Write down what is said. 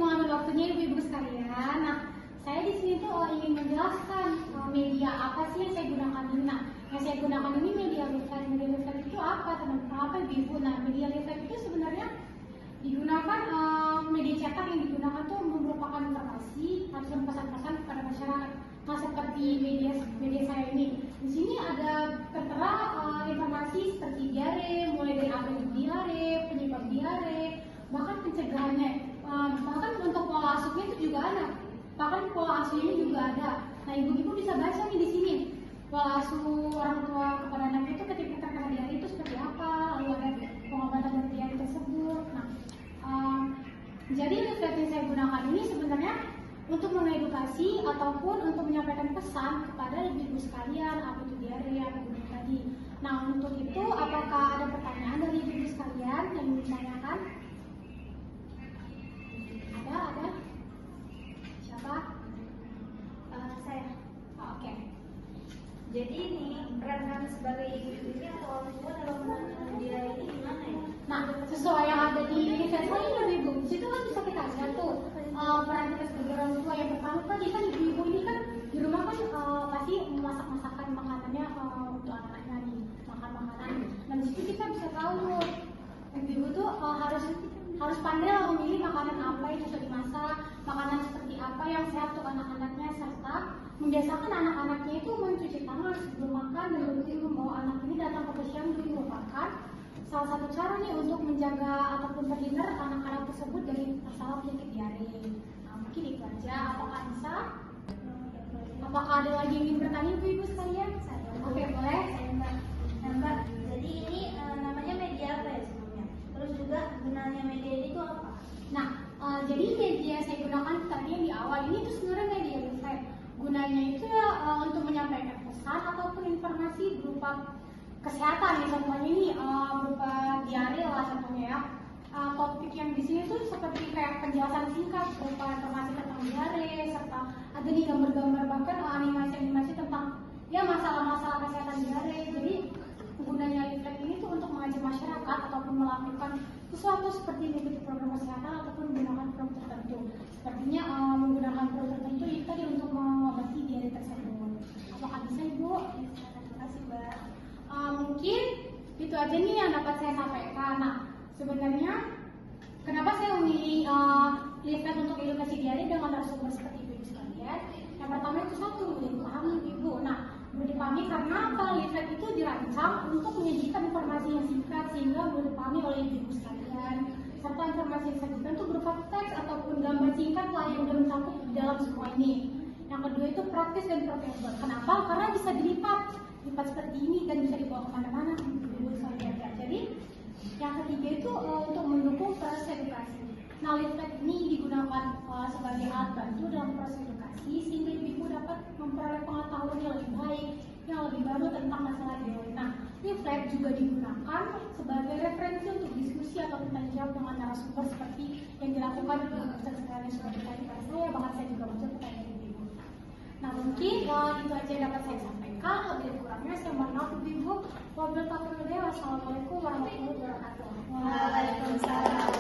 mengambil waktunya ibu-ibu sekalian. Nah, saya di sini tuh ingin menjelaskan media apa sih yang saya gunakan ini. Nah, yang saya gunakan ini media leaflet. Media leaflet itu apa, teman-teman? Apa ibu? Nah, media leaflet itu sebenarnya digunakan media cetak yang digunakan tuh merupakan informasi atau pesan-pesan kepada masyarakat. Nah, seperti media saya ini, di sini ada tertera informasi seperti diare, mulai dari apa itu diare, penyebab diare, bahkan pencegahannya, bahkan untuk pola asuhnya itu juga ada, bahkan pola asuhnya juga ada. Nah, ibu-ibu bisa baca nih di sini pola asuh orang tua kepada anaknya itu ketika terkena diare itu seperti apa, lalu ada pengobatan dari diare tersebut. Nah, jadi leaflet yang saya gunakan ini sebenarnya untuk mengedukasi ataupun untuk menyampaikan pesan kepada ibu-ibu sekalian apa itu diare, apa itu tadi. Nah, untuk itu apakah ada pertanyaan dari ibu-ibu sekalian yang ingin ditanyakan? Ada? Siapa? Saya. Oke. Jadi ini peran kami sebagai ibu-ibu ini atau orang tua dalam menangani dia ini gimana ya? Nah, sesuai yang ada di leaflet saya ini ibu, di situ kan bisa kita lihat tuh peran kita sebagai orang tua. Yang pertama tadi kan ibu-ibu ini kan di rumah kan pasti memasak-masakan makanannya untuk anak-anaknya nih, makan makanan. Dan di situ kita bisa tahu ibu-ibu tuh harus pandai lah memilih makanan apa yang bisa dimasak, makanan seperti apa yang sehat untuk anak-anaknya, serta membiasakan anak-anaknya itu mencuci tangan sebelum makan dan rutin membawa anak ini datang ke posyandu. Merupakan salah satu cara nih untuk menjaga ataupun terhindar anak-anak tersebut dari masalah penyakit diare. Nah, mungkin itu aja. Apakah bisa? Apakah ada lagi yang ingin bertanya ibu-ibu sekalian? Oke, boleh. Mbak, jadi ini namanya media apa ya sebelumnya? Terus juga gunanya media ini tuh apa? Nah, jadi media saya gunakan tadi yang di awal ini tuh sebenarnya media leaflet. Gunanya itu ya untuk menyampaikan pesan ataupun informasi berupa kesehatan, contohnya ini berupa diare lah contohnya ya. Topik yang di sini tuh seperti kayak penjelasan singkat berupa informasi tentang diare, serta ada nih gambar-gambar bahkan animasi-animasi tentang ya masalah-masalah kesehatan diare. Jadi gunanya leaflet ini tuh untuk mengajak masyarakat ataupun melakukan sesuatu seperti mengikuti program kesehatan ataupun menggunakan produk tertentu. Sepertinya menggunakan produk tertentu itu tadi untuk mengobati diare tersebut. Apakah bisa ibu? Terima kasih Mbak. Mungkin itu aja nih yang dapat saya sampaikan. Nah, sebenarnya kenapa saya memilih leaflet untuk edukasi diare dengan narasumber seperti ibu sekalian? Yang pertama itu satu, mudah dipahami ibu. Nah, mudah dipahami karena apa? Leaflet itu dirancang untuk menyajikan informasi yang singkat sehingga mudah dipahami oleh ibu sekalian. Serta informasi yang disajikan itu berupa teks ataupun gambar singkat lah yang tercakup dalam semua ini. Yang kedua itu praktis dan portable. Kenapa? Karena bisa dilipat seperti ini dan bisa dibawa kemana-mana ibu sekalian. Jadi yang ketiga itu untuk mendukung proses edukasi. Nah, leaflet ini digunakan sebagai alat bantu dalam proses edukasi sehingga ibu dapat memperoleh pengetahuan yang lebih baik, yang lebih baru tentang masalah diare. Nah, leaflet juga digunakan sebagai referensi untuk diskusi atau bertanya jawab dengan narasumber seperti yang dilakukan di Ustaz sekalian yang sudah bertanya kepada saya, bahkan saya juga menjawab pertanyaan ibu. Nah, mungkin itu aja yang dapat saya sampaikan. Lebih kurangnya saya mohon maaf ibu. Wassalamualaikum warahmatullahi wabarakatuh. Waalaikumsalam.